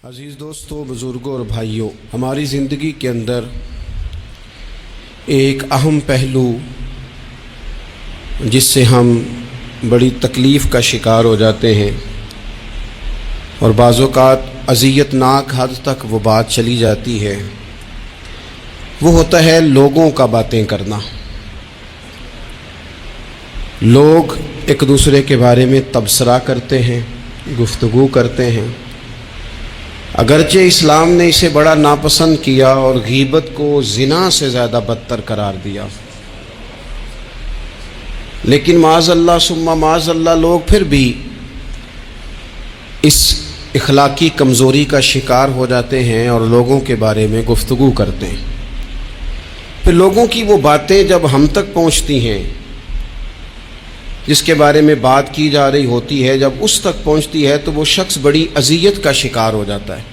عزیز دوستوں، بزرگوں اور بھائیوں، ہماری زندگی کے اندر ایک اہم پہلو جس سے ہم بڑی تکلیف کا شکار ہو جاتے ہیں اور بعض اوقات اذیت ناک حد تک وہ بات چلی جاتی ہے، وہ ہوتا ہے لوگوں کا باتیں کرنا۔ لوگ ایک دوسرے کے بارے میں تبصرہ کرتے ہیں، گفتگو کرتے ہیں۔ اگرچہ اسلام نے اسے بڑا ناپسند کیا اور غیبت کو زنا سے زیادہ بدتر قرار دیا، لیکن معاذ اللہ ثم معاذ اللہ لوگ پھر بھی اس اخلاقی کمزوری کا شکار ہو جاتے ہیں اور لوگوں کے بارے میں گفتگو کرتے ہیں۔ پھر لوگوں کی وہ باتیں جب ہم تک پہنچتی ہیں، جس کے بارے میں بات کی جا رہی ہوتی ہے، جب اس تک پہنچتی ہے تو وہ شخص بڑی اذیت کا شکار ہو جاتا ہے۔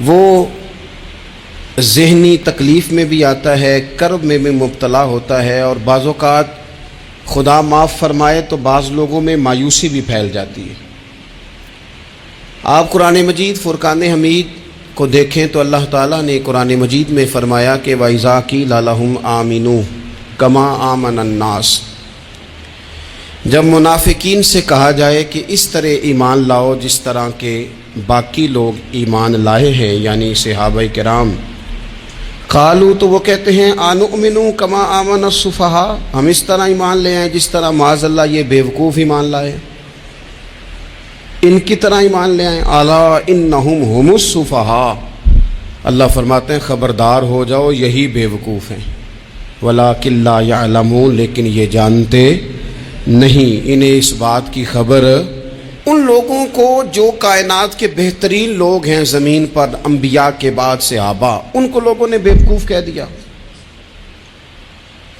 وہ ذہنی تکلیف میں بھی آتا ہے، کرب میں بھی مبتلا ہوتا ہے، اور بعض اوقات خدا معاف فرمائے تو بعض لوگوں میں مایوسی بھی پھیل جاتی ہے۔ آپ قرآن مجید فرقان حمید کو دیکھیں تو اللہ تعالیٰ نے قرآن مجید میں فرمایا کہ وَإِذَا قِيلَ لَهُمْ آمِنُوا كَمَا آمَنَ النَّاسُ، جب منافقین سے کہا جائے کہ اس طرح ایمان لاؤ جس طرح کے باقی لوگ ایمان لائے ہیں، یعنی صحابہ کرام، قالوا تو وہ کہتے ہیں آنؤمنوا كما آمن السفہاء، ہم اس طرح ایمان لے آئیں جس طرح معاذ اللہ یہ بیوقوف ایمان لائے، ان کی طرح ایمان لے آئیں۔ الا انہم هم السفہاء، اللہ فرماتے ہیں خبردار ہو جاؤ یہی بیوقوف ہیں، ولکن لا یعلمون، لیکن یہ جانتے نہیں، انہیں اس بات کی خبر ان لوگوں کو جو کائنات کے بہترین لوگ ہیں زمین پر، انبیاء کے بعد صحابہ، ان کو لوگوں نے بیوقوف کہہ دیا،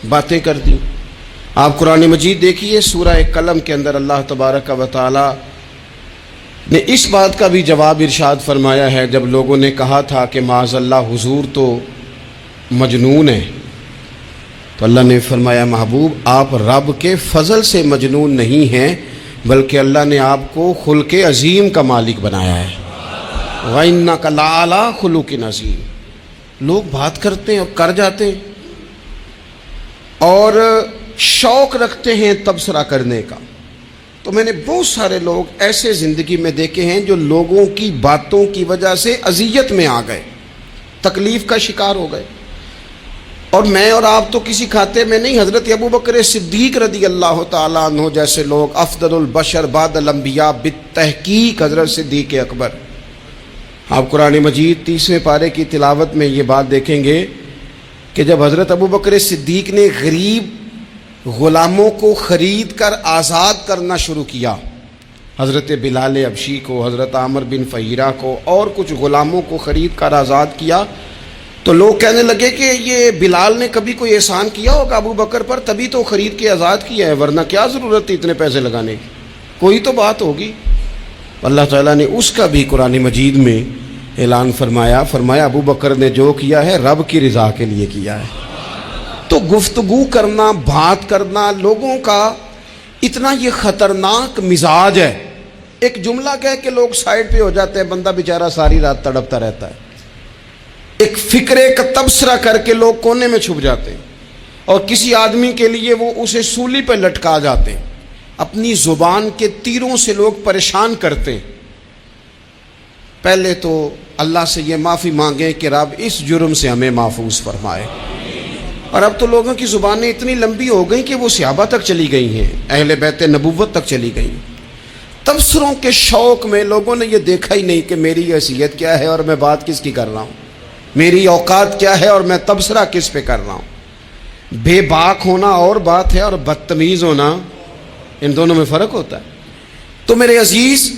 باتیں کر دی۔ آپ قرآن مجید دیکھیے سورہ قلم کے اندر اللہ تبارک و تعالی نے اس بات کا بھی جواب ارشاد فرمایا ہے، جب لوگوں نے کہا تھا کہ معاذ اللہ حضور تو مجنون ہے، تو اللہ نے فرمایا محبوب آپ رب کے فضل سے مجنون نہیں ہیں، بلکہ اللہ نے آپ کو خلق عظیم کا مالک بنایا ہے۔ وَإِنَّكَ لَعَلَىٰ خُلُقٍ عَظِيمٍ، لوگ بات کرتے ہیں اور کر جاتے ہیں اور شوق رکھتے ہیں تبصرہ کرنے کا۔ تو میں نے بہت سارے لوگ ایسے زندگی میں دیکھے ہیں جو لوگوں کی باتوں کی وجہ سے اذیت میں آ گئے، تکلیف کا شکار ہو گئے، اور میں اور آپ تو کسی کھاتے میں نہیں۔ حضرت ابوبکر صدیق رضی اللہ تعالیٰ عنہ جیسے لوگ، افضل البشر بعد الانبیاء بالتحقیق حضرت صدیق اکبر، آپ قرآن مجید 30ویں پارے کی تلاوت میں یہ بات دیکھیں گے کہ جب حضرت ابوبکر صدیق نے غریب غلاموں کو خرید کر آزاد کرنا شروع کیا، حضرت بلال حبشی کو، حضرت عامر بن فہیرہ کو اور کچھ غلاموں کو خرید کر آزاد کیا، تو لوگ کہنے لگے کہ یہ بلال نے کبھی کوئی احسان کیا ہوگا ابو بکر پر، تبھی تو خرید کے آزاد کیا ہے، ورنہ کیا ضرورت تھی اتنے پیسے لگانے کی، کوئی تو بات ہوگی۔ اللہ تعالیٰ نے اس کا بھی قرآن مجید میں اعلان فرمایا ابو بکر نے جو کیا ہے رب کی رضا کے لیے کیا ہے۔ تو گفتگو کرنا، بات کرنا، لوگوں کا اتنا یہ خطرناک مزاج ہے، ایک جملہ کہہ کے لوگ سائڈ پہ ہو جاتے ہیں، بندہ بیچارہ ساری رات تڑپتا رہتا ہے، ایک فکرے کا تبصرہ کر کے لوگ کونے میں چھپ جاتے ہیں، اور کسی آدمی کے لیے وہ اسے سولی پہ لٹکا جاتے ہیں، اپنی زبان کے تیروں سے لوگ پریشان کرتے ہیں۔ پہلے تو اللہ سے یہ معافی مانگیں کہ رب اس جرم سے ہمیں محفوظ فرمائے۔ اور اب تو لوگوں کی زبانیں اتنی لمبی ہو گئیں کہ وہ صحابہ تک چلی گئی ہیں، اہل بیت نبوت تک چلی گئی ہیں۔ تبصروں کے شوق میں لوگوں نے یہ دیکھا ہی نہیں کہ میری حیثیت کیا ہے اور میں بات کس کی کر رہا ہوں، میری اوقات کیا ہے اور میں تبصرہ کس پہ کر رہا ہوں۔ بے باک ہونا اور بات ہے، اور بدتمیز ہونا، ان دونوں میں فرق ہوتا ہے۔ تو میرے عزیز،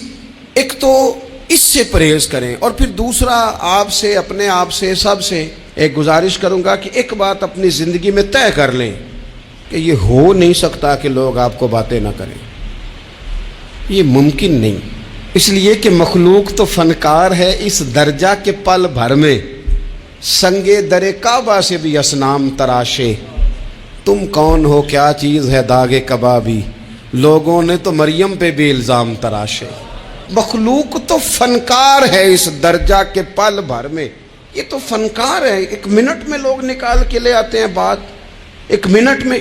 ایک تو اس سے پرہیز کریں، اور پھر دوسرا آپ سے، اپنے آپ سے، سب سے ایک گزارش کروں گا کہ ایک بات اپنی زندگی میں طے کر لیں کہ یہ ہو نہیں سکتا کہ لوگ آپ کو باتیں نہ کریں، یہ ممکن نہیں، اس لیے کہ مخلوق تو فنکار ہے اس درجہ کے پل بھر میں سنگے در کعبہ سے بھی اصنام تراشے، تم کون ہو کیا چیز ہے داغ کبابی، لوگوں نے تو مریم پہ بھی الزام تراشے۔ مخلوق تو فنکار ہے اس درجہ کے پل بھر میں، یہ تو فنکار ہے، ایک منٹ میں لوگ نکال کے لے آتے ہیں بات، ایک منٹ میں۔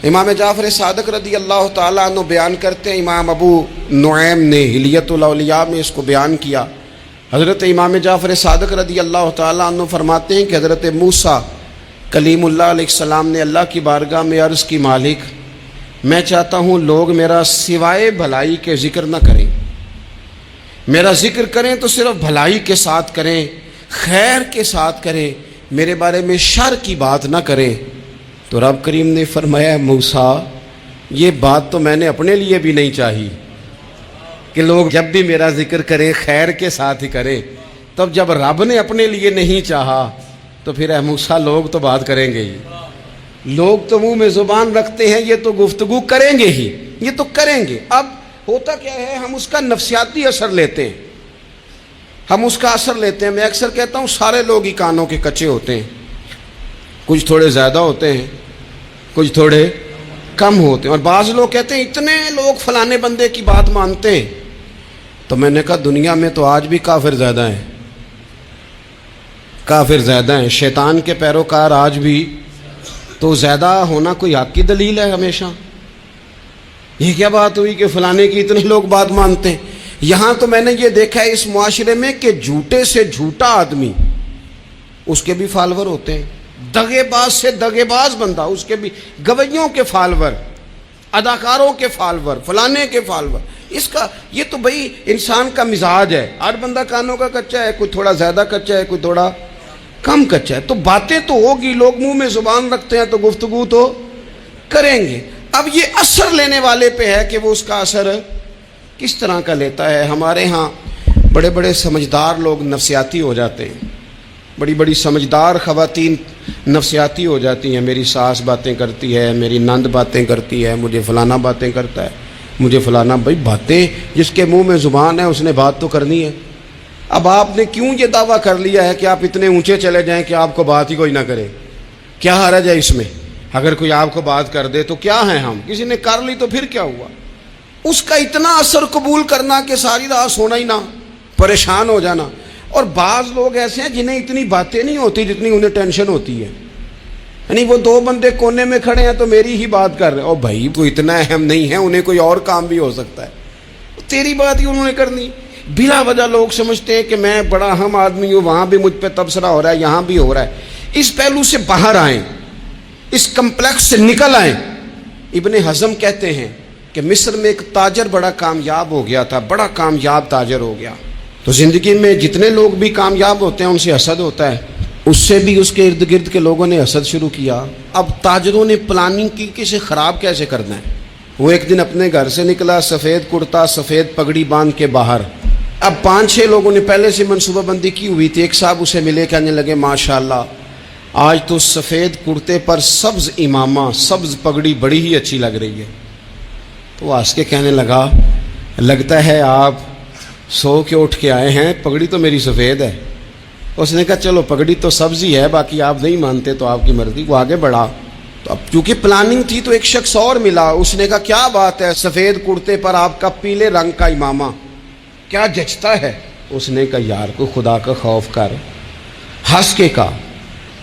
امام جعفر صادق رضی اللہ تعالیٰ عنہ بیان کرتے ہیں، امام ابو نعیم نے حلیۃ الاولیاء میں اس کو بیان کیا، حضرت امام جعفر صادق رضی اللہ تعالیٰ عنہ فرماتے ہیں کہ حضرت موسیٰ کلیم اللہ علیہ السلام نے اللہ کی بارگاہ میں عرض کی، مالک میں چاہتا ہوں لوگ میرا سوائے بھلائی کے ذکر نہ کریں، میرا ذکر کریں تو صرف بھلائی کے ساتھ کریں، خیر کے ساتھ کریں، میرے بارے میں شر کی بات نہ کریں۔ تو رب کریم نے فرمایا، موسیٰ یہ بات تو میں نے اپنے لیے بھی نہیں چاہی کہ لوگ جب بھی میرا ذکر کریں خیر کے ساتھ ہی کریں، تب جب رب نے اپنے لیے نہیں چاہا تو پھر اے موسیٰ لوگ تو بات کریں گے ہی، لوگ تو منہ میں زبان رکھتے ہیں، یہ تو گفتگو کریں گے ہی، یہ تو کریں گے۔ اب ہوتا کیا ہے، ہم اس کا نفسیاتی اثر لیتے ہیں، ہم اس کا اثر لیتے ہیں۔ میں اکثر کہتا ہوں سارے لوگ ہی کانوں کے کچے ہوتے ہیں، کچھ تھوڑے زیادہ ہوتے ہیں، کچھ تھوڑے کم ہوتے ہیں، اور بعض لوگ کہتے ہیں اتنے لوگ فلانے بندے کی بات مانتے ہیں۔ تو میں نے کہا دنیا میں تو آج بھی کافر زیادہ ہیں، کافر زیادہ ہیں، شیطان کے پیروکار آج بھی، تو زیادہ ہونا کوئی حق کی دلیل ہے ہمیشہ؟ یہ کیا بات ہوئی کہ فلانے کی اتنے لوگ بات مانتے ہیں؟ یہاں تو میں نے یہ دیکھا ہے اس معاشرے میں کہ جھوٹے سے جھوٹا آدمی، اس کے بھی فالوور ہوتے ہیں، دغے باز سے دغے باز بندہ، اس کے بھی گویوں کے فالوور، اداکاروں کے فالوور، فلانے کے فالوور۔ اس کا یہ تو بھئی انسان کا مزاج ہے، ہر بندہ کانوں کا کچا ہے، کوئی تھوڑا زیادہ کچا ہے، کوئی تھوڑا کم کچا ہے، تو باتیں تو ہوگی، لوگ منہ میں زبان رکھتے ہیں تو گفتگو تو کریں گے۔ اب یہ اثر لینے والے پہ ہے کہ وہ اس کا اثر کس طرح کا لیتا ہے۔ ہمارے ہاں بڑے بڑے سمجھدار لوگ نفسیاتی ہو جاتے ہیں، بڑی بڑی سمجھدار خواتین نفسیاتی ہو جاتی ہیں، میری ساس باتیں کرتی ہے، میری نند باتیں کرتی ہے، مجھے فلانا باتیں کرتا ہے، مجھے فلانا۔ بھائی باتیں، جس کے منہ میں زبان ہے اس نے بات تو کرنی ہے۔ اب آپ نے کیوں یہ دعویٰ کر لیا ہے کہ آپ اتنے اونچے چلے جائیں کہ آپ کو بات ہی کوئی نہ کرے؟ کیا حرج ہے اس میں؟ اگر کوئی آپ کو بات کر دے تو کیا ہے، ہم کسی نے کر لی تو پھر کیا ہوا؟ اس کا اتنا اثر قبول کرنا کہ ساری رات سونا ہی نہ، پریشان ہو جانا۔ اور بعض لوگ ایسے ہیں جنہیں اتنی باتیں نہیں ہوتی جتنی انہیں ٹینشن ہوتی ہے، یعنی وہ دو بندے کونے میں کھڑے ہیں تو میری ہی بات کر رہے ہیں، اور بھائی وہ اتنا اہم نہیں ہے، انہیں کوئی اور کام بھی ہو سکتا ہے، تیری بات ہی انہوں نے کرنی۔ بلا وجہ لوگ سمجھتے ہیں کہ میں بڑا اہم آدمی ہوں، وہاں بھی مجھ پہ تبصرہ ہو رہا ہے، یہاں بھی ہو رہا ہے۔ اس پہلو سے باہر آئیں، اس کمپلیکس سے نکل آئیں۔ ابن حزم کہتے ہیں کہ مصر میں ایک تاجر بڑا کامیاب ہو گیا تھا، بڑا کامیاب تاجر ہو گیا، تو زندگی میں جتنے لوگ بھی کامیاب ہوتے ہیں ان سے حسد ہوتا ہے، اس سے بھی اس کے ارد گرد کے لوگوں نے حسد شروع کیا۔ اب تاجروں نے پلاننگ کی کہ اسے خراب کیسے کرنا ہے۔ وہ ایک دن اپنے گھر سے نکلا، سفید کرتا سفید پگڑی باندھ کے باہر۔ اب 5-6 لوگوں نے پہلے سے منصوبہ بندی کی ہوئی تھی۔ ایک صاحب اسے ملے، کہنے لگے ماشاءاللہ آج تو سفید کرتے پر سبز امامہ، سبز پگڑی بڑی ہی اچھی لگ رہی ہے۔ تو وہ ہنس کے کہنے لگا، لگتا ہے آپ سو کے اٹھ کے آئے ہیں، پگڑی تو میری سفید ہے۔ اس نے کہا چلو پگڑی تو سبز ہی ہے، باقی آپ نہیں مانتے تو آپ کی مرضی۔ وہ آگے بڑھا، تو اب چونکہ پلاننگ تھی تو ایک شخص اور ملا، اس نے کہا کیا بات ہے، سفید کرتے پر آپ کا پیلے رنگ کا امامہ کیا جچتا ہے؟ اس نے کہا یار کو خدا کا خوف کر۔ ہنس کے کہا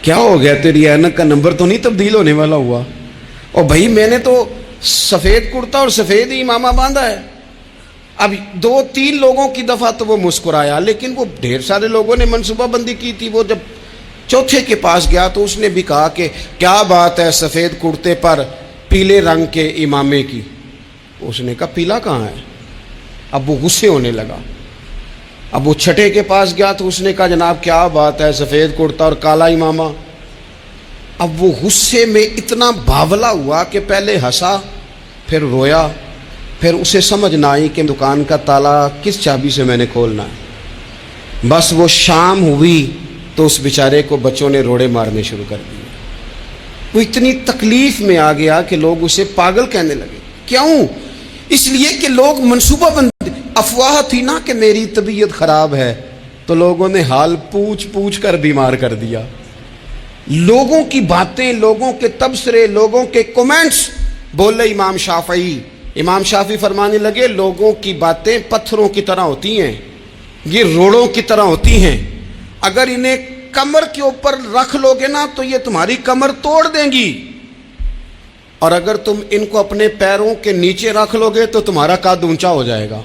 کیا ہو گیا، تیری اینک کا نمبر تو نہیں تبدیل ہونے والا ہوا؟ اور بھائی میں نے تو سفید کرتا اور سفید ہی امامہ باندھا ہے۔ اب 2-3 لوگوں کی دفعہ تو وہ مسکرایا، لیکن وہ ڈھیر سارے لوگوں نے منصوبہ بندی کی تھی۔ وہ جب چوتھے کے پاس گیا تو اس نے بھی کہا کہ کیا بات ہے سفید کرتے پر پیلے رنگ کے امامے کی؟ اس نے کہا پیلا کہاں ہے؟ اب وہ غصے ہونے لگا۔ اب وہ چھٹے کے پاس گیا تو اس نے کہا جناب کیا بات ہے سفید کرتا اور کالا امامہ؟ اب وہ غصے میں اتنا باولا ہوا کہ پہلے ہنسا پھر رویا، پھر اسے سمجھ نہ آئی کہ دکان کا تالا کس چابی سے میں نے کھولنا ہے۔ بس وہ شام ہوئی تو اس بیچارے کو بچوں نے روڑے مارنے شروع کر دیے۔ وہ اتنی تکلیف میں آ گیا کہ لوگ اسے پاگل کہنے لگے۔ کیوں؟ اس لیے کہ لوگ منصوبہ بندی، افواہ تھی نا کہ میری طبیعت خراب ہے، تو لوگوں نے حال پوچھ پوچھ کر بیمار کر دیا۔ لوگوں کی باتیں، لوگوں کے تبصرے، لوگوں کے کومنٹس، بولے امام شافعی امام شافعی فرمانے لگے لوگوں کی باتیں پتھروں کی طرح ہوتی ہیں، یہ روڑوں کی طرح ہوتی ہیں، اگر انہیں کمر کے اوپر رکھ لو گے نا تو یہ تمہاری کمر توڑ دیں گی، اور اگر تم ان کو اپنے پیروں کے نیچے رکھ لو گے تو تمہارا قد اونچا ہو جائے گا۔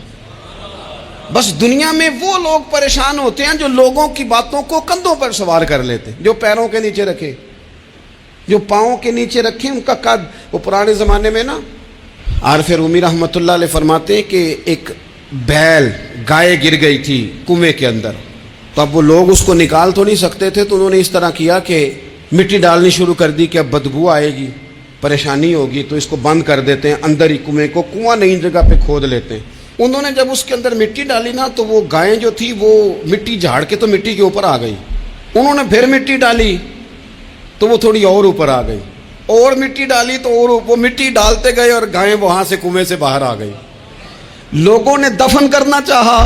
بس دنیا میں وہ لوگ پریشان ہوتے ہیں جو لوگوں کی باتوں کو کندھوں پر سوار کر لیتے، جو پیروں کے نیچے رکھے، جو پاؤں کے نیچے رکھے ان کا قد۔ وہ پرانے زمانے میں نا عارف رومی رحمۃ اللہ علیہ فرماتے ہیں کہ ایک بیل گائے گر گئی تھی کنویں کے اندر، تو اب وہ لوگ اس کو نکال تو نہیں سکتے تھے، تو انہوں نے اس طرح کیا کہ مٹی ڈالنی شروع کر دی کہ اب بدبو آئے گی، پریشانی ہوگی، تو اس کو بند کر دیتے ہیں، اندر ہی کنویں کو، کنواں نئی جگہ پہ کھود لیتے ہیں۔ انہوں نے جب اس کے اندر مٹی ڈالی نا تو وہ گائیں جو تھی وہ مٹی جھاڑ کے تو مٹی کے اوپر آ گئی، انہوں نے پھر مٹی ڈالی تو وہ تھوڑی اور اوپر آ گئی، اور مٹی ڈالی تو اور وہ مٹی ڈالتے گئے اور گائیں وہاں سے کنویں سے باہر آ گئی۔ لوگوں نے دفن کرنا چاہا،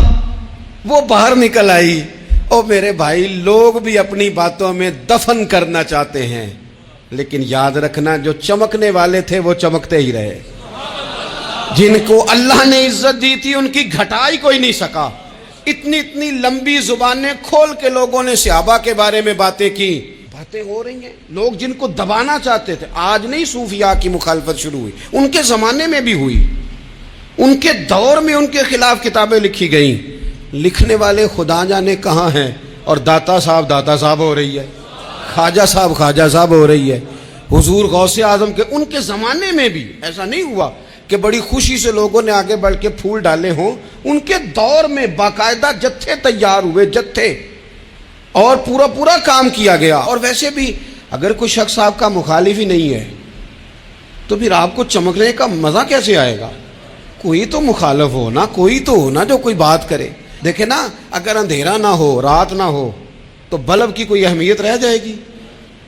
وہ باہر نکل آئی۔ اور میرے بھائی لوگ بھی اپنی باتوں میں دفن کرنا چاہتے ہیں، لیکن یاد رکھنا جو چمکنے والے تھے وہ چمکتے ہی رہے، جن کو اللہ نے عزت دی تھی ان کی گھٹائی کوئی نہیں سکا۔ اتنی اتنی لمبی زبانیں کھول کے لوگوں نے صحابہ کے بارے میں باتیں کی، باتیں ہو رہی ہیں، لوگ جن کو دبانا چاہتے تھے۔ آج نہیں صوفیاء کی مخالفت شروع ہوئی، ان کے زمانے میں بھی ہوئی، ان کے دور میں ان کے خلاف کتابیں لکھی گئیں، لکھنے والے خدا جانے کہاں ہیں، اور داتا صاحب ہو رہی ہے، خواجہ صاحب ہو رہی ہے۔ حضور غوث اعظم کے ان کے زمانے میں بھی ایسا نہیں ہوا کہ بڑی خوشی سے لوگوں نے آگے بڑھ کے پھول ڈالے ہوں، ان کے دور میں باقاعدہ جتھے تیار ہوئے، جتھے، اور پورا کام کیا گیا۔ اور ویسے بھی اگر کوئی شخص آپ کا مخالف ہی نہیں ہے تو پھر آپ کو چمکنے کا مزہ کیسے آئے گا؟ کوئی تو مخالف ہو نا، کوئی تو ہو نا جو کوئی بات کرے۔ دیکھیں نا، اگر اندھیرا نہ ہو، رات نہ ہو تو بلب کی کوئی اہمیت رہ جائے گی؟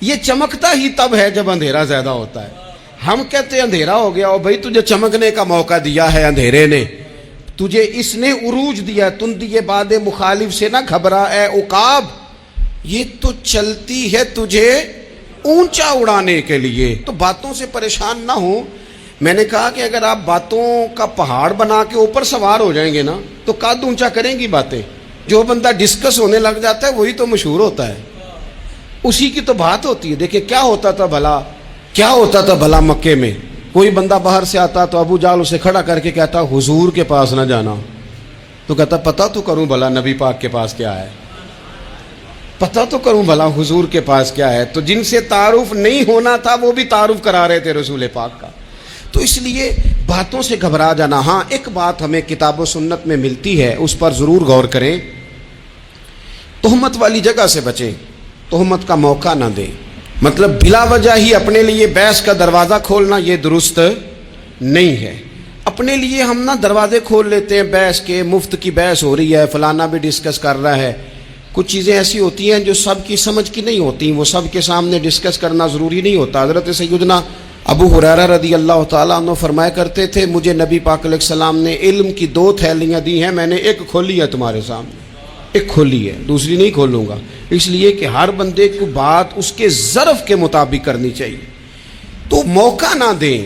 یہ چمکتا ہی تب ہے جب اندھیرا زیادہ ہوتا ہے۔ ہم کہتے ہیں اندھیرا ہو گیا، اور بھائی تجھے چمکنے کا موقع دیا ہے اندھیرے نے، تجھے اس نے عروج دیا، تندی باد مخالف سے نہ گھبرا اے عقاب، یہ تو چلتی ہے تجھے اونچا اڑانے کے لیے۔ تو باتوں سے پریشان نہ ہو۔ میں نے کہا کہ اگر آپ باتوں کا پہاڑ بنا کے اوپر سوار ہو جائیں گے نا تو قد اونچا کریں گی باتیں۔ جو بندہ ڈسکس ہونے لگ جاتا ہے وہی تو مشہور ہوتا ہے، اسی کی تو بات ہوتی ہے۔ دیکھیں کیا ہوتا تھا بھلا مکے میں، کوئی بندہ باہر سے آتا تو ابو جال اسے کھڑا کر کے کہتا حضور کے پاس نہ جانا، تو کہتا پتہ تو کروں بھلا نبی پاک کے پاس کیا ہے، پتہ تو کروں بھلا حضور کے پاس کیا ہے۔ تو جن سے تعارف نہیں ہونا تھا وہ بھی تعارف کرا رہے تھے رسول پاک کا۔ تو اس لیے باتوں سے گھبرا جانا۔ ہاں ایک بات ہمیں کتاب و سنت میں ملتی ہے، اس پر ضرور غور کریں، تہمت والی جگہ سے بچیں، تہمت کا موقع نہ دیں۔ مطلب بلا وجہ ہی اپنے لیے بحث کا دروازہ کھولنا یہ درست نہیں ہے۔ اپنے لیے ہم نہ دروازے کھول لیتے ہیں بحث کے، مفت کی بحث ہو رہی ہے، فلانا بھی ڈسکس کر رہا ہے۔ کچھ چیزیں ایسی ہوتی ہیں جو سب کی سمجھ کی نہیں ہوتی، وہ سب کے سامنے ڈسکس کرنا ضروری نہیں ہوتا۔ حضرت سیدنا ابو ہریرہ رضی اللہ تعالیٰ عنہ فرمایا کرتے تھے مجھے نبی پاک علیہ السلام نے علم کی 2 تھیلیاں دی ہیں، میں نے ایک کھولی ہے تمہارے سامنے، ایک کھولی ہے، دوسری نہیں کھولوں گا، اس لیے کہ ہر بندے کو بات اس کے ظرف کے مطابق کرنی چاہیے۔ تو موقع نہ دیں۔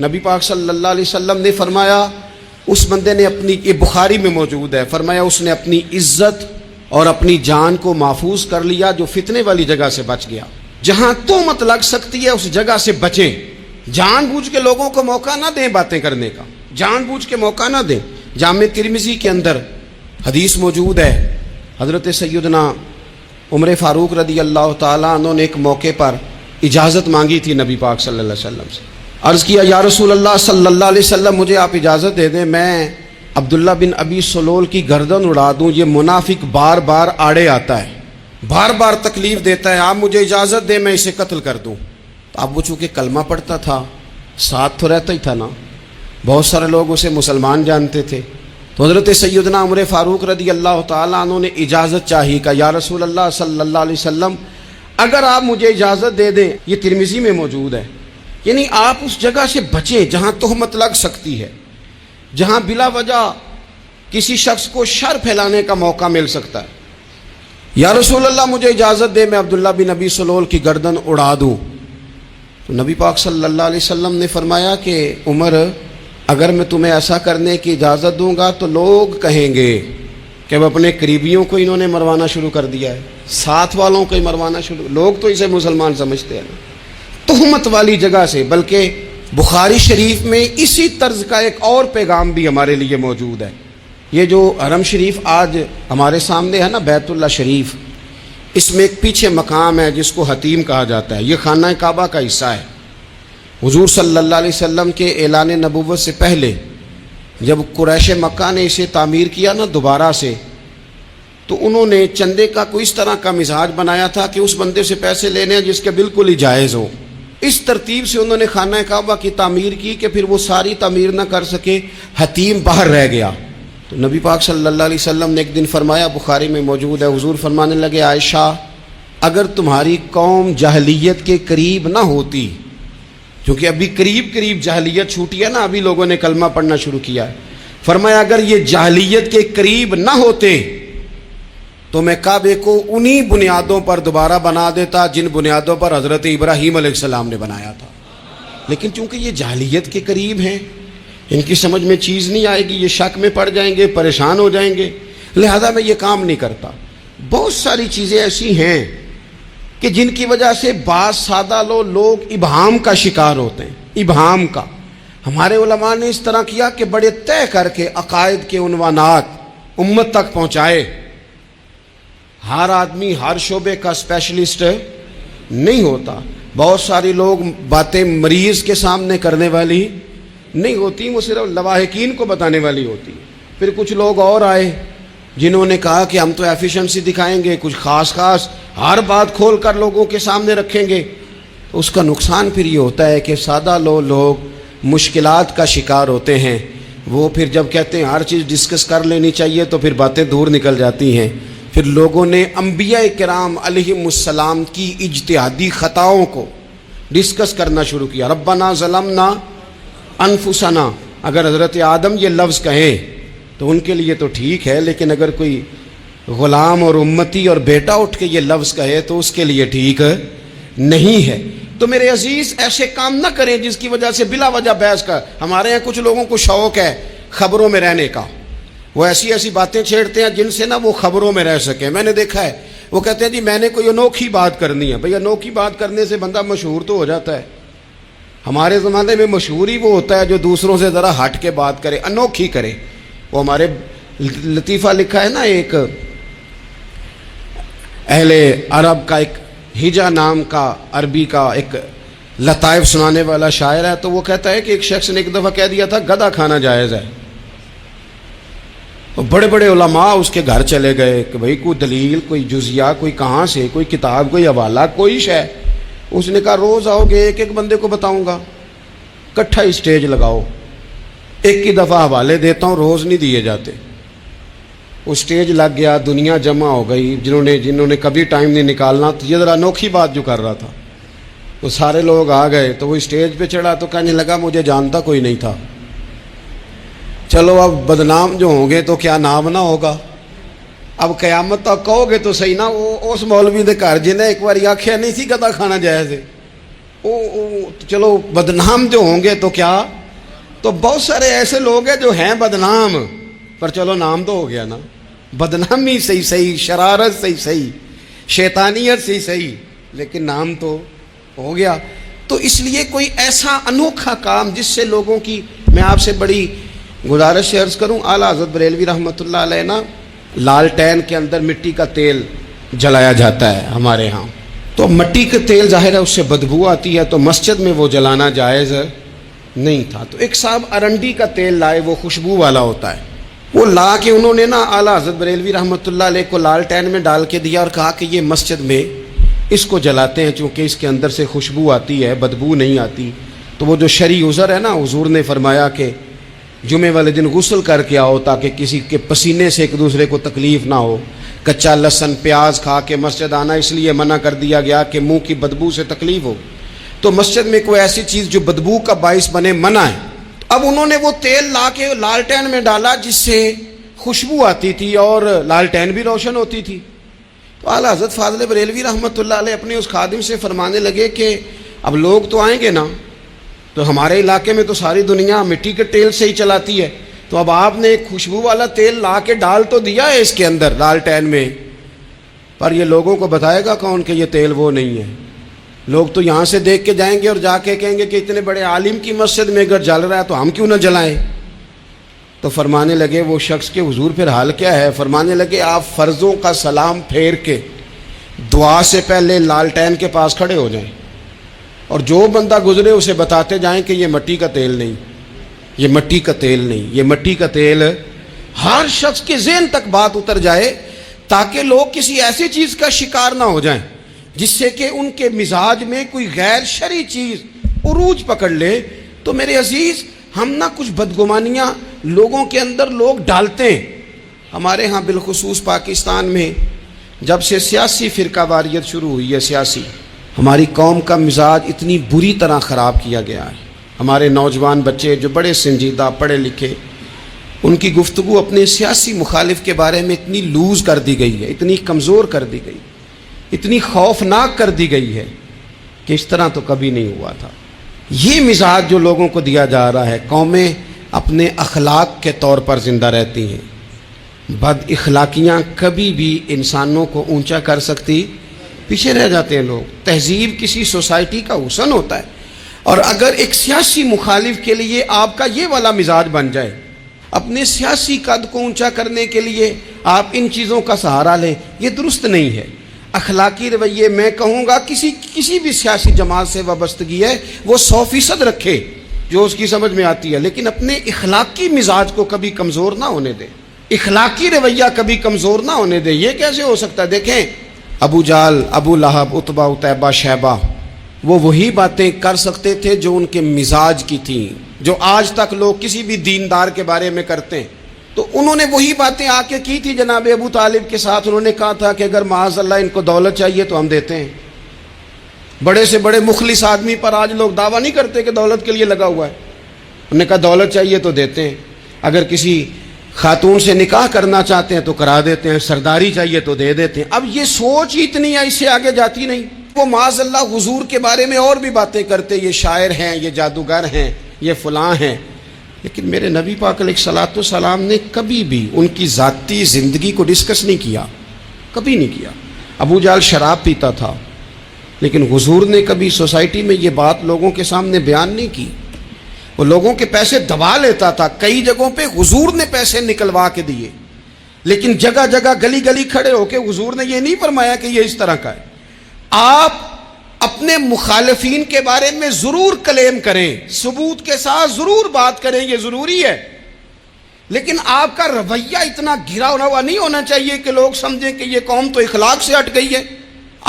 نبی پاک صلی اللہ علیہ وسلم نے فرمایا اس بندے نے اپنی، یہ بخاری میں موجود ہے، فرمایا اس نے اپنی عزت اور اپنی جان کو محفوظ کر لیا جو فتنے والی جگہ سے بچ گیا۔ جہاں تہمت لگ سکتی ہے اس جگہ سے بچیں، جان بوجھ کے لوگوں کو موقع نہ دیں باتیں کرنے کا، جان بوجھ کے موقع نہ دیں۔ جامع ترمذی کے اندر حدیث موجود ہے، حضرت سیدنا عمر فاروق رضی اللہ تعالیٰ عنہ نے ایک موقع پر اجازت مانگی تھی نبی پاک صلی اللہ علیہ وسلم سے۔ عرض کیا یا رسول اللہ صلی اللہ علیہ وسلم مجھے آپ اجازت دے دیں، میں عبداللہ بن ابی سلول کی گردن اڑا دوں، یہ منافق بار بار آڑے آتا ہے، بار بار تکلیف دیتا ہے، آپ مجھے اجازت دیں میں اسے قتل کر دوں۔ تو اب وہ چونکہ کلمہ پڑھتا تھا، ساتھ تو رہتا ہی تھا نا، بہت سارے لوگ اسے مسلمان جانتے تھے، تو حضرت سیدنا عمر فاروق رضی اللہ تعالیٰ عنہ نے اجازت چاہی، کہ یا رسول اللہ صلی اللہ علیہ وسلم اگر آپ مجھے اجازت دے دیں، یہ ترمذی میں موجود ہے، یعنی آپ اس جگہ سے بچیں جہاں تہمت لگ سکتی ہے، جہاں بلا وجہ کسی شخص کو شر پھیلانے کا موقع مل سکتا ہے۔ یا رسول اللہ مجھے اجازت دے میں عبداللہ بن ابی سلول کی گردن اڑا دوں۔ تو نبی پاک صلی اللہ علیہ وسلم نے فرمایا کہ عمر اگر میں تمہیں ایسا کرنے کی اجازت دوں گا تو لوگ کہیں گے کہ اب اپنے قریبیوں کو انہوں نے مروانا شروع کر دیا ہے، ساتھ والوں کو ہی مروانا شروع، لوگ تو اسے مسلمان سمجھتے ہیں نا، تہمت والی جگہ سے۔ بلکہ بخاری شریف میں اسی طرز کا ایک اور پیغام بھی ہمارے لیے موجود ہے۔ یہ جو حرم شریف آج ہمارے سامنے ہے نا، بیت اللہ شریف، اس میں ایک پیچھے مقام ہے جس کو حتیم کہا جاتا ہے، یہ خانہ کعبہ کا حصہ ہے۔ حضور صلی اللہ علیہ وسلم کے اعلان نبوت سے پہلے جب قریش مکہ نے اسے تعمیر کیا نا دوبارہ سے، تو انہوں نے چندے کا کوئی اس طرح کا مزاج بنایا تھا کہ اس بندے سے پیسے لینے ہیں جس کے بالکل ہی جائز ہو۔ اس ترتیب سے انہوں نے خانہ کعبہ کی تعمیر کی کہ پھر وہ ساری تعمیر نہ کر سکے، حتیم باہر رہ گیا۔ تو نبی پاک صلی اللہ علیہ وسلم نے ایک دن فرمایا، بخاری میں موجود ہے، حضور فرمانے لگے، عائشہ اگر تمہاری قوم جاہلیت کے قریب نہ ہوتی، کیونکہ ابھی قریب جاہلیت چھوٹی ہے نا، ابھی لوگوں نے کلمہ پڑھنا شروع کیا ہے، فرمایا اگر یہ جاہلیت کے قریب نہ ہوتے تو میں کعبے کو انہی بنیادوں پر دوبارہ بنا دیتا جن بنیادوں پر حضرت ابراہیم علیہ السلام نے بنایا تھا۔ لیکن چونکہ یہ جاہلیت کے قریب ہیں، ان کی سمجھ میں چیز نہیں آئے گی، یہ شک میں پڑ جائیں گے، پریشان ہو جائیں گے، لہذا میں یہ کام نہیں کرتا۔ بہت ساری چیزیں ایسی ہیں کہ جن کی وجہ سے بعض سادہ لوگ ابہام کا شکار ہوتے ہیں، ابہام کا۔ ہمارے علماء نے اس طرح کیا کہ بڑے طے کر کے عقائد کے عنوانات امت تک پہنچائے۔ ہر آدمی ہر شعبے کا اسپیشلسٹ نہیں ہوتا، بہت ساری لوگ باتیں مریض کے سامنے کرنے والی نہیں ہوتی، وہ صرف لواحقین کو بتانے والی ہوتی۔ پھر کچھ لوگ اور آئے جنہوں نے کہا کہ ہم تو ایفیشنسی دکھائیں گے، کچھ خاص ہر بات کھول کر لوگوں کے سامنے رکھیں گے۔ اس کا نقصان پھر یہ ہوتا ہے کہ سادہ لوگ مشکلات کا شکار ہوتے ہیں، وہ پھر جب کہتے ہیں ہر چیز ڈسکس کر لینی چاہیے تو پھر باتیں دور نکل جاتی ہیں۔ پھر لوگوں نے انبیاء کرام علیہم السلام کی اجتہادی خطاؤں کو ڈسکس کرنا شروع کیا۔ ربنا ظلمنا انفسنا، اگر حضرت آدم یہ لفظ کہیں تو ان کے لیے تو ٹھیک ہے، لیکن اگر کوئی غلام اور امتی اور بیٹا اٹھ کے یہ لفظ کہے تو اس کے لیے ٹھیک نہیں ہے۔ تو میرے عزیز ایسے کام نہ کریں جس کی وجہ سے بلا وجہ بحث کا۔ ہمارے یہاں کچھ لوگوں کو شوق ہے خبروں میں رہنے کا، وہ ایسی باتیں چھیڑتے ہیں جن سے نہ وہ خبروں میں رہ سکیں۔ میں نے دیکھا ہے وہ کہتے ہیں جی میں نے کوئی انوکھی بات کرنی ہے۔ بھئی انوکھی بات کرنے سے بندہ مشہور تو ہو جاتا ہے۔ ہمارے زمانے میں مشہور ہی وہ ہوتا ہے جو دوسروں سے ذرا ہٹ کے بات کرے، انوکھی کرے۔ وہ ہمارے لطیفہ لکھا ہے نا، ایک اہل عرب کا ایک ہجا نام کا عربی کا ایک لطائف سنانے والا شاعر ہے، تو وہ کہتا ہے کہ ایک شخص نے ایک دفعہ کہہ دیا تھا گدھا کھانا جائز ہے۔ بڑے بڑے علماء اس کے گھر چلے گئے کہ بھئی کوئی دلیل، کوئی جزیہ، کوئی کہاں سے، کوئی کتاب، کوئی حوالہ، کوئی شے۔ اس نے کہا روز آؤ گے ایک ایک بندے کو بتاؤں گا، کٹھا ہی سٹیج لگاؤ، ایک کی دفعہ حوالے دیتا ہوں، روز نہیں دیے جاتے۔ وہ سٹیج لگ گیا، دنیا جمع ہو گئی، جنہوں نے کبھی ٹائم نہیں نکالنا، تو یہ ذرا انوکھی بات جو کر رہا تھا، وہ سارے لوگ آ گئے۔ تو وہ سٹیج پہ چڑھا تو کہنے لگا مجھے جانتا کوئی نہیں تھا، چلو اب بدنام جو ہوں گے تو کیا نام نہ ہوگا، اب قیامت تک کہو گے تو صحیح نا۔ وہ اس مولوی دے گھر جنہیں ایک بار آخیا نہیں سی گدھا کھانا جائز ہے، چلو بدنام جو ہوں گے تو کیا۔ تو بہت سارے ایسے لوگ ہیں جو ہیں بدنام، پر چلو نام تو ہو گیا نا، بدنامی صحیح، شرارت صحیح، شیطانیت صحیح، لیکن نام تو ہو گیا۔ تو اس لیے کوئی ایسا انوکھا کام جس سے لوگوں کی، میں آپ سے بڑی گزارش عرض کروں، اعلیٰ حضرت بریلوی رحمۃ اللہ علیہ نا، لالٹین کے اندر مٹی کا تیل جلایا جاتا ہے ہمارے ہاں، تو مٹی کا تیل ظاہر ہے اس سے بدبو آتی ہے، تو مسجد میں وہ جلانا جائز نہیں تھا۔ تو ایک صاحب ارنڈی کا تیل لائے، وہ خوشبو والا ہوتا ہے، وہ لا کے انہوں نے نا اعلیٰ حضرت بریلوی رحمۃ اللہ علیہ کو لالٹین میں ڈال کے دیا اور کہا کہ یہ مسجد میں اس کو جلاتے ہیں چونکہ اس کے اندر سے خوشبو آتی ہے، بدبو نہیں آتی۔ تو وہ جو شرعی عذر ہے نا، حضور نے فرمایا کہ جمعے والے دن غسل کر کے آؤ تاکہ کسی کے پسینے سے ایک دوسرے کو تکلیف نہ ہو۔ کچا لہسن پیاز کھا کے مسجد آنا اس لیے منع کر دیا گیا کہ منہ کی بدبو سے تکلیف ہو، تو مسجد میں کوئی ایسی چیز جو بدبو کا باعث بنے منع ہے۔ اب انہوں نے وہ تیل لا کے لالٹین میں ڈالا جس سے خوشبو آتی تھی اور لالٹین بھی روشن ہوتی تھی۔ تو اعلیٰ حضرت فاضل بریلوی رحمۃ اللہ علیہ اپنے اس خادم سے فرمانے لگے کہ اب لوگ تو آئیں گے نا، تو ہمارے علاقے میں تو ساری دنیا مٹی کے تیل سے ہی چلاتی ہے، تو اب آپ نے ایک خوشبو والا تیل لا کے ڈال تو دیا ہے اس کے اندر لالٹین میں، پر یہ لوگوں کو بتائے گا کون کہ یہ تیل وہ نہیں ہے؟ لوگ تو یہاں سے دیکھ کے جائیں گے اور جا کے کہیں گے کہ اتنے بڑے عالم کی مسجد میں اگر جل رہا ہے تو ہم کیوں نہ جلائیں؟ تو فرمانے لگے وہ شخص کہ حضور پھر حال کیا ہے؟ فرمانے لگے آپ فرضوں کا سلام پھیر کے دعا سے پہلے لالٹین کے پاس کھڑے ہو جائیں، اور جو بندہ گزرے اسے بتاتے جائیں کہ یہ مٹی کا تیل نہیں، یہ مٹی کا تیل نہیں، یہ مٹی کا تیل۔ ہر شخص کے ذہن تک بات اتر جائے تاکہ لوگ کسی ایسی چیز کا شکار نہ ہو جائیں جس سے کہ ان کے مزاج میں کوئی غیر شرعی چیز عروج پکڑ لے۔ تو میرے عزیز، ہم نہ کچھ بدگمانیاں لوگوں کے اندر لوگ ڈالتے ہیں۔ ہمارے ہاں بالخصوص پاکستان میں جب سے سیاسی فرقہ واریت شروع ہوئی ہے، سیاسی، ہماری قوم کا مزاج اتنی بری طرح خراب کیا گیا ہے۔ ہمارے نوجوان بچے جو بڑے سنجیدہ پڑھے لکھے، ان کی گفتگو اپنے سیاسی مخالف کے بارے میں اتنی لوز کر دی گئی ہے، اتنی کمزور کر دی گئی، اتنی خوفناک کر دی گئی ہے کہ اس طرح تو کبھی نہیں ہوا تھا۔ یہ مزاج جو لوگوں کو دیا جا رہا ہے، قومیں اپنے اخلاق کے طور پر زندہ رہتی ہیں۔ بد اخلاقیاں کبھی بھی انسانوں کو اونچا کر سکتی، پیچھے رہ جاتے ہیں لوگ۔ تہذیب کسی سوسائٹی کا حسن ہوتا ہے، اور اگر ایک سیاسی مخالف کے لیے آپ کا یہ والا مزاج بن جائے، اپنے سیاسی قد کو اونچا کرنے کے لیے آپ ان چیزوں کا سہارا لیں، یہ درست نہیں ہے۔ اخلاقی رویے میں کہوں گا کسی بھی سیاسی جماعت سے وابستگی ہے وہ 100% رکھے جو اس کی سمجھ میں آتی ہے، لیکن اپنے اخلاقی مزاج کو کبھی کمزور نہ ہونے دے، اخلاقی رویہ کبھی کمزور نہ ہونے دے۔ یہ کیسے ہو سکتا ہے؟ دیکھیں، ابو جہل، ابو لہب، عتبہ، عتیبہ، شیبہ، وہ وہی باتیں کر سکتے تھے جو ان کے مزاج کی تھیں، جو آج تک لوگ کسی بھی دیندار کے بارے میں کرتے ہیں۔ تو انہوں نے وہی باتیں آ کے کی تھی جناب ابو طالب کے ساتھ۔ انہوں نے کہا تھا کہ اگر معاذ اللہ ان کو دولت چاہیے تو ہم دیتے ہیں۔ بڑے سے بڑے مخلص آدمی پر آج لوگ دعویٰ نہیں کرتے کہ دولت کے لیے لگا ہوا ہے، انہوں نے کہا دولت چاہیے تو دیتے ہیں، اگر کسی خاتون سے نکاح کرنا چاہتے ہیں تو کرا دیتے ہیں، سرداری چاہیے تو دے دیتے ہیں۔ اب یہ سوچ ہی اتنی ہے، اس سے آگے جاتی نہیں۔ وہ معاذ اللہ حضور کے بارے میں اور بھی باتیں کرتے، یہ شاعر ہیں، یہ جادوگر ہیں، یہ فلاں ہیں، لیکن میرے نبی پاک علیہ الصلوۃ والسلام نے کبھی بھی ان کی ذاتی زندگی کو ڈسکس نہیں کیا، کبھی نہیں کیا۔ ابو جہل شراب پیتا تھا، لیکن حضور نے کبھی سوسائٹی میں یہ بات لوگوں کے سامنے بیان نہیں کی۔ وہ لوگوں کے پیسے دبا لیتا تھا، کئی جگہوں پہ حضور نے پیسے نکلوا کے دیے، لیکن جگہ جگہ گلی گلی کھڑے ہو کے حضور نے یہ نہیں فرمایا کہ یہ اس طرح کا ہے۔ آپ اپنے مخالفین کے بارے میں ضرور کلیم کریں، ثبوت کے ساتھ ضرور بات کریں، یہ ضروری ہے، لیکن آپ کا رویہ اتنا گھرا ہوا نہیں ہونا چاہیے کہ لوگ سمجھیں کہ یہ قوم تو اخلاق سے ہٹ گئی ہے۔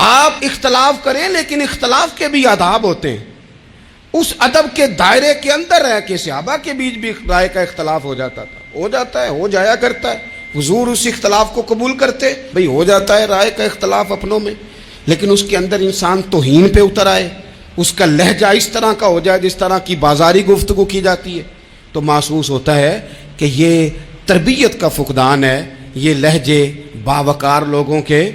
آپ اختلاف کریں، لیکن اختلاف کے بھی آداب ہوتے ہیں، اس ادب کے دائرے کے اندر رہ کے۔ صحابہ کے بیچ بھی رائے کا اختلاف ہو جاتا تھا، ہو جاتا ہے، ہو جایا کرتا ہے، حضور اس اختلاف کو قبول کرتے، بھئی ہو جاتا ہے رائے کا اختلاف اپنوں میں، لیکن اس کے اندر انسان توہین پہ اتر آئے، اس کا لہجہ اس طرح کا ہو جائے جس طرح کی بازاری گفتگو کی جاتی ہے، تو محسوس ہوتا ہے کہ یہ تربیت کا فقدان ہے۔ یہ لہجے باوقار لوگوں کے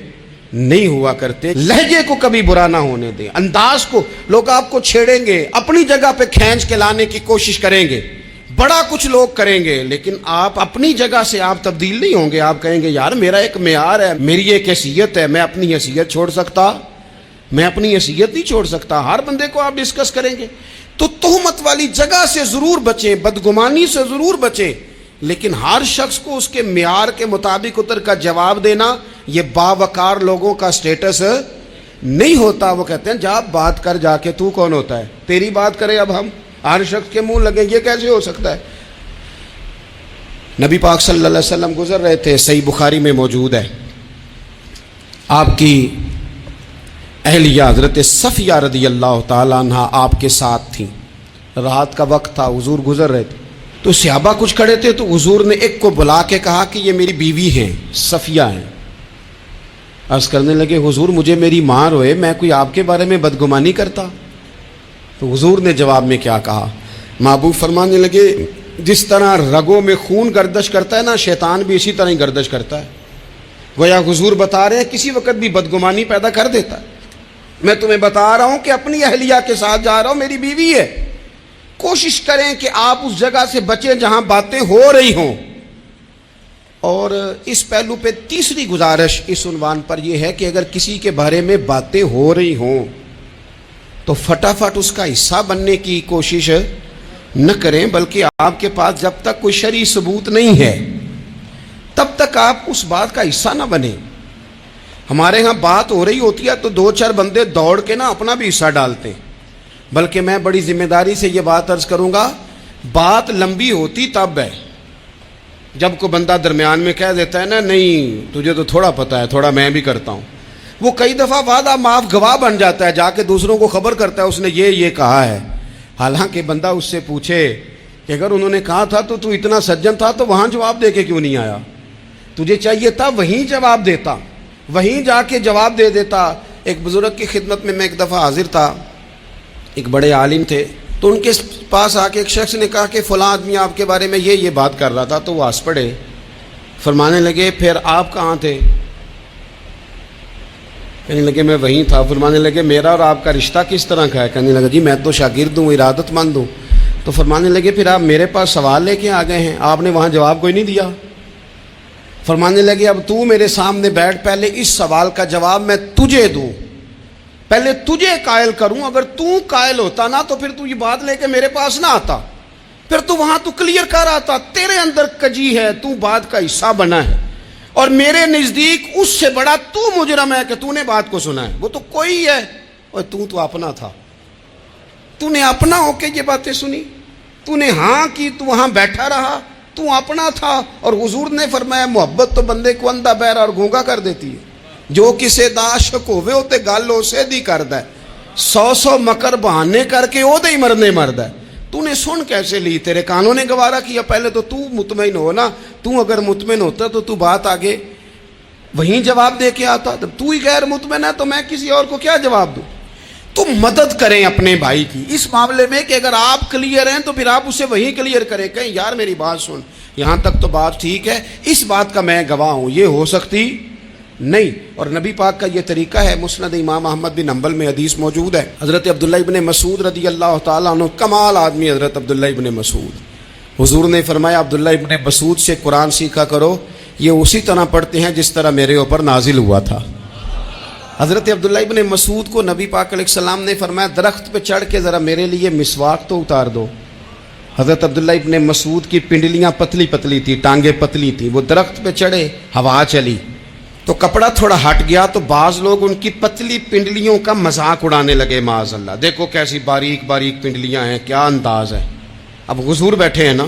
نہیں ہوا کرتے۔ لہجے کو کبھی برا نہ ہونے دیں، انداز کو۔ لوگ آپ کو چھیڑیں گے، اپنی جگہ پہ کھینچ کے لانے کی کوشش کریں گے، بڑا کچھ لوگ کریں گے، لیکن آپ اپنی جگہ سے آپ تبدیل نہیں ہوں گے۔ آپ کہیں گے یار میرا ایک معیار ہے، میری ایک حیثیت ہے، میں اپنی حیثیت چھوڑ سکتا؟ میں اپنی حیثیت نہیں چھوڑ سکتا۔ ہر بندے کو آپ ڈسکس کریں گے تو تہمت والی جگہ سے ضرور بچیں، بدگمانی سے ضرور بچیں، لیکن ہر شخص کو اس کے معیار کے مطابق اتر کا جواب دینا یہ باوقار لوگوں کا سٹیٹس نہیں ہوتا۔ وہ کہتے ہیں جا بات کر، جا کے تو کون ہوتا ہے تیری بات کرے، اب ہم ہر شخص کے منہ لگیں، یہ کیسے ہو سکتا ہے؟ نبی پاک صلی اللہ علیہ وسلم گزر رہے تھے، صحیح بخاری میں موجود ہے، آپ کی اہلیہ حضرت صفیہ رضی اللہ تعالیٰ عنہ آپ کے ساتھ تھیں۔ رات کا وقت تھا، حضور گزر رہے تھے، تو صحابہ کچھ کھڑے تھے، تو حضور نے ایک کو بلا کے کہا کہ یہ میری بیوی ہیں، صفیہ ہیں۔ عرض کرنے لگے حضور مجھے میری ماں روئے، میں کوئی آپ کے بارے میں بدگمانی کرتا؟ تو حضور نے جواب میں کیا کہا؟ محبوب فرمانے لگے جس طرح رگوں میں خون گردش کرتا ہے نا، شیطان بھی اسی طرح ہی گردش کرتا ہے۔ گویا حضور بتا رہے ہیں کسی وقت بھی بدگمانی پیدا کر دیتا ہے۔ میں تمہیں بتا رہا ہوں کہ اپنی اہلیہ کے ساتھ جا رہا ہوں، میری بیوی ہے، کوشش کریں کہ آپ اس جگہ سے بچیں جہاں باتیں ہو رہی ہوں۔ اور اس پہلو پہ تیسری گزارش اس عنوان پر یہ ہے کہ اگر کسی کے بارے میں باتیں ہو رہی ہوں تو فٹافٹ اس کا حصہ بننے کی کوشش نہ کریں، بلکہ آپ کے پاس جب تک کوئی شرعی ثبوت نہیں ہے تب تک آپ اس بات کا حصہ نہ بنیں۔ ہمارے ہاں بات ہو رہی ہوتی ہے تو دو چار بندے دوڑ کے نا اپنا بھی حصہ ڈالتے ہیں، بلکہ میں بڑی ذمہ داری سے یہ بات عرض کروں گا، بات لمبی ہوتی تب ہے جب کوئی بندہ درمیان میں کہہ دیتا ہے نا نہیں تجھے تو تھوڑا پتہ ہے، تھوڑا میں بھی کرتا ہوں۔ وہ کئی دفعہ وعدہ معاف گواہ بن جاتا ہے، جا کے دوسروں کو خبر کرتا ہے اس نے یہ کہا ہے، حالانکہ بندہ اس سے پوچھے کہ اگر انہوں نے کہا تھا تو اتنا سجن تھا تو وہاں جواب دے کے کیوں نہیں آیا؟ تجھے چاہیے تھا وہیں جواب دیتا، وہیں جا کے جواب دے دیتا۔ ایک بزرگ کی خدمت میں ایک دفعہ حاضر تھا، ایک بڑے عالم تھے، تو ان کے پاس آ کے ایک شخص نے کہا کہ فلاں آدمی آپ کے بارے میں یہ بات کر رہا تھا، تو وہ ہنس پڑے، فرمانے لگے پھر آپ کہاں تھے؟ کہنے لگے میں وہیں تھا۔ فرمانے لگے میرا اور آپ کا رشتہ کس طرح کا ہے؟ کہنے لگا جی میں تو شاگرد ہوں، ارادت مند ہوں۔ تو فرمانے لگے پھر آپ میرے پاس سوال لے کے آ گئے ہیں، آپ نے وہاں جواب کوئی نہیں دیا۔ فرمانے لگے اب تو میرے سامنے بیٹھ، پہلے اس سوال کا جواب میں تجھے دوں، پہلے تجھے قائل کروں۔ اگر تو قائل ہوتا نا تو پھر تو یہ بات لے کے میرے پاس نہ آتا، پھر تو وہاں تو کلیئر کر آتا، تیرے اندر کجی ہے، تو بات کا حصہ بنا ہے، اور میرے نزدیک اس سے بڑا تو مجرم ہے کہ تو نے بات کو سنا ہے، وہ تو کوئی ہے، اور تو اپنا تھا، تو نے اپنا ہو کے یہ باتیں سنی، تو نے ہاں کی، تو وہاں بیٹھا رہا، تو اپنا تھا۔ اور حضور نے فرمایا محبت تو بندے کو اندھا بہرا اور گونگا کر دیتی ہے، جو کسے دا عاشق ہوئے ہوتے گل اسے دی کردا ہے، 100 مکر بہانے کر کے او دے ہی مرنے مرد ہے۔ تو نے سن کیسے لی؟ تیرے کانوں نے گوارا کیا؟ پہلے تو مطمئن ہو نا، تو اگر مطمئن ہوتا تو بات آگے وہیں جواب دے کے آتا، جب تو ہی غیر مطمئن ہے تو میں کسی اور کو کیا جواب دوں؟ تو مدد کریں اپنے بھائی کی اس معاملے میں کہ اگر آپ کلیئر ہیں تو پھر آپ اسے وہیں کلیئر کریں، کہیں یار میری بات سن، یہاں تک تو بات ٹھیک ہے، اس بات کا میں گواہ ہوں، یہ ہو سکتی نہیں۔ اور نبی پاک کا یہ طریقہ ہے، مسند امام احمد بن حنبل میں حدیث موجود ہے، حضرت عبداللہ ابن مسعود رضی اللہ تعالیٰ عنہ، کمال آدمی حضرت عبداللہ ابن مسعود، حضور نے فرمایا عبداللہ ابن مسعود سے قرآن سیکھا کرو، یہ اسی طرح پڑھتے ہیں جس طرح میرے اوپر نازل ہوا تھا۔ حضرت عبداللہ ابن مسعود کو نبی پاک علیہ السلام نے فرمایا درخت پہ چڑھ کے ذرا میرے لیے مسواک تو اتار دو۔ حضرت عبداللہ ابن مسعود کی پنڈلیاں پتلی پتلی تھی، ٹانگیں پتلی تھی، وہ درخت پہ چڑھے، ہوا چلی تو کپڑا تھوڑا ہٹ گیا تو بعض لوگ ان کی پتلی پنڈلیوں کا مذاق اڑانے لگے، معاذ اللہ، دیکھو کیسی باریک باریک پنڈلیاں ہیں، کیا انداز ہے۔ اب حضور بیٹھے ہیں نا،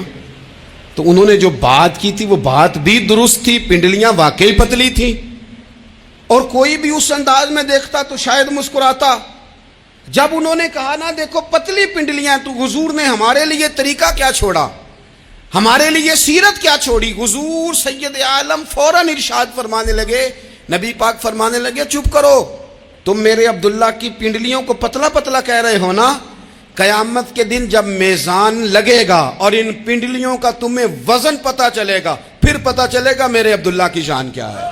تو انہوں نے جو بات کی تھی وہ بات بھی درست تھی، پنڈلیاں واقعی پتلی تھی، اور کوئی بھی اس انداز میں دیکھتا تو شاید مسکراتا۔ جب انہوں نے کہا نا دیکھو پتلی پنڈلیاں، تو حضور نے ہمارے لیے طریقہ کیا چھوڑا، ہمارے لیے سیرت کیا چھوڑی۔ حضور سید عالم فوراً ارشاد فرمانے لگے، نبی پاک فرمانے لگے چپ کرو، تم میرے عبداللہ کی پنڈلیوں کو پتلا پتلا کہہ رہے ہو نا، قیامت کے دن جب میزان لگے گا اور ان پنڈلیوں کا تمہیں وزن پتہ چلے گا، پھر پتہ چلے گا میرے عبداللہ کی شان کیا ہے۔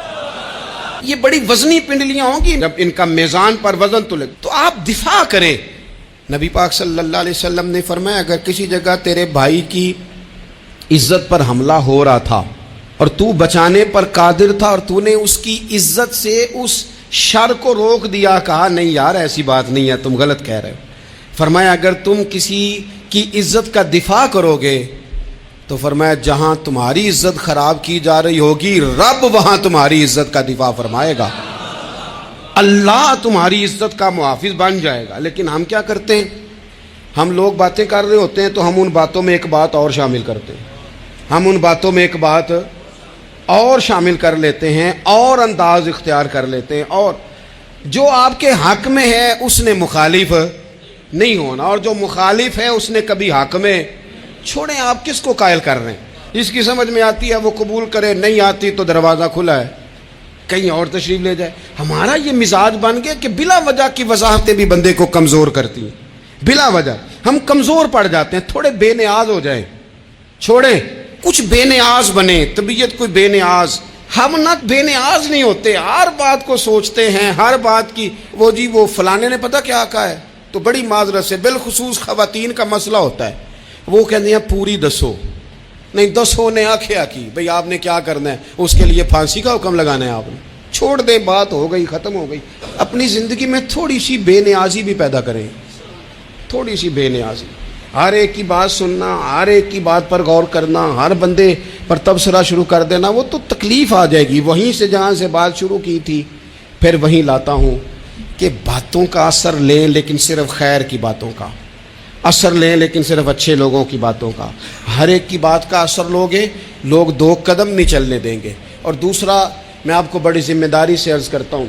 یہ بڑی وزنی پنڈلیاں ہوں گی، جب ان کا میزان پر وزن تلے تو آپ دفاع کریں۔ نبی پاک صلی اللہ علیہ وسلم نے فرمایا اگر کسی جگہ تیرے بھائی کی عزت پر حملہ ہو رہا تھا اور تو بچانے پر قادر تھا اور تو نے اس کی عزت سے اس شر کو روک دیا، کہا نہیں یار ایسی بات نہیں ہے، تم غلط کہہ رہے ہو، فرمایا اگر تم کسی کی عزت کا دفاع کرو گے تو فرمایا جہاں تمہاری عزت خراب کی جا رہی ہوگی رب وہاں تمہاری عزت کا دفاع فرمائے گا، اللہ تمہاری عزت کا محافظ بن جائے گا۔ لیکن ہم کیا کرتے ہیں، ہم لوگ باتیں کر رہے ہوتے ہیں تو ہم ان باتوں میں ایک بات اور شامل کرتے ہیں، ہم ان باتوں میں ایک بات اور شامل کر لیتے ہیں اور انداز اختیار کر لیتے ہیں، اور جو آپ کے حق میں ہے اس نے مخالف نہیں ہونا، اور جو مخالف ہے اس نے کبھی حق میں چھوڑیں۔ آپ کس کو قائل کر رہے ہیں؟ جس کی سمجھ میں آتی ہے وہ قبول کرے، نہیں آتی تو دروازہ کھلا ہے، کہیں اور تشریف لے جائے۔ ہمارا یہ مزاج بن گیا کہ بلا وجہ کی وضاحتیں بھی بندے کو کمزور کرتی ہیں، بلا وجہ ہم کمزور پڑ جاتے ہیں، تھوڑے بے نیاز ہو جائیں، چھوڑیں کچھ بے نیاز بنے، طبیعت کوئی بے نیاز، ہم نہ بے نیاز نہیں ہوتے، ہر بات کو سوچتے ہیں، ہر بات کی وہ جی وہ فلانے نے پتہ کیا کہا ہے، تو بڑی معذرت سے بالخصوص خواتین کا مسئلہ ہوتا ہے، وہ کہتے ہیں پوری دسو، نہیں دسو نے آخیا کی بھئی آپ نے کیا کرنا ہے، اس کے لیے پھانسی کا حکم لگانا ہے آپ نے، چھوڑ دیں، بات ہو گئی، ختم ہو گئی۔ اپنی زندگی میں تھوڑی سی بے نیازی بھی پیدا کریں، تھوڑی سی بے نیازی، ہر ایک کی بات سننا، ہر ایک کی بات پر غور کرنا، ہر بندے پر تبصرہ شروع کر دینا، وہ تو تکلیف آ جائے گی۔ وہیں سے جہاں سے بات شروع کی تھی پھر وہیں لاتا ہوں کہ باتوں کا اثر لیں لیکن صرف خیر کی باتوں کا اثر لیں، لیکن صرف اچھے لوگوں کی باتوں کا۔ ہر ایک کی بات کا اثر لوگے، لوگ دو قدم نہیں چلنے دیں گے۔ اور دوسرا، میں آپ کو بڑی ذمہ داری سے عرض کرتا ہوں،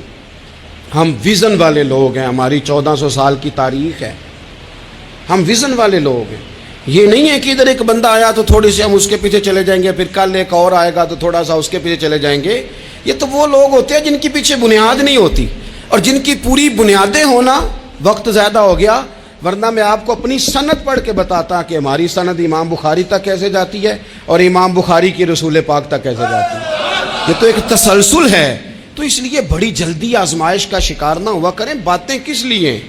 ہم ویژن والے لوگ ہیں، ہماری 1400 سال کی تاریخ ہے، ہم ویژن والے لوگ ہیں۔ یہ نہیں ہے کہ ادھر ایک بندہ آیا تو تھوڑی سی ہم اس کے پیچھے چلے جائیں گے، پھر کل ایک اور آئے گا تو تھوڑا سا اس کے پیچھے چلے جائیں گے۔ یہ تو وہ لوگ ہوتے ہیں جن کے پیچھے بنیاد نہیں ہوتی، اور جن کی پوری بنیادیں ہونا۔ وقت زیادہ ہو گیا، ورنہ میں آپ کو اپنی سند پڑھ کے بتاتا کہ ہماری سند امام بخاری تک کیسے جاتی ہے اور امام بخاری کی رسول پاک تک کیسے جاتی ہے۔ یہ تو ایک تسلسل ہے۔ تو اس لیے بڑی جلدی آزمائش کا شکار نہ ہوا کریں۔ باتیں کس لیے ہیں؟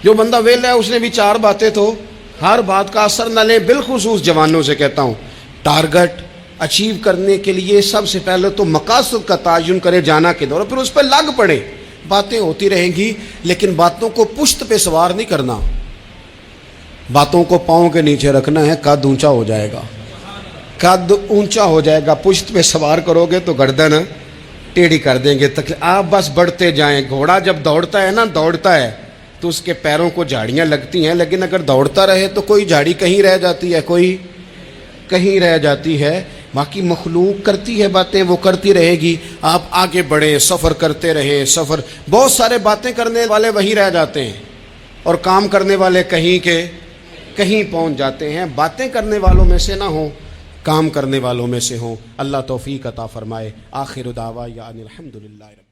جو بندہ ویلا ہے اس نے بھی 4 باتیں تو ہر بات کا اثر نہ لیں۔ بالخصوص جوانوں سے کہتا ہوں، ٹارگٹ اچیو کرنے کے لیے سب سے پہلے تو مقاصد کا تعین کرے، جانا کے دور، پھر اس پہ لگ پڑے۔ باتیں ہوتی رہیں گی لیکن باتوں کو پشت پہ سوار نہیں کرنا، باتوں کو پاؤں کے نیچے رکھنا ہے، قد اونچا ہو جائے گا، قد اونچا ہو جائے گا۔ پشت پہ سوار کرو گے تو گردن ٹیڑھی کر دیں گے۔ آپ بس بڑھتے جائیں۔ گھوڑا جب دوڑتا ہے نا، دوڑتا ہے تو اس کے پیروں کو جھاڑیاں لگتی ہیں، لیکن اگر دوڑتا رہے تو کوئی جھاڑی کہیں رہ جاتی ہے، کوئی کہیں رہ جاتی ہے۔ باقی مخلوق کرتی ہے باتیں، وہ کرتی رہے گی۔ آپ آگے بڑھیں، سفر کرتے رہیں۔ سفر بہت سارے باتیں کرنے والے وہیں رہ جاتے ہیں اور کام کرنے والے کہیں کے کہیں پہنچ جاتے ہیں۔ باتیں کرنے والوں میں سے نہ ہوں، کام کرنے والوں میں سے ہوں۔ اللہ توفیق عطا فرمائے۔ آخر دعوانا الحمدللہ رب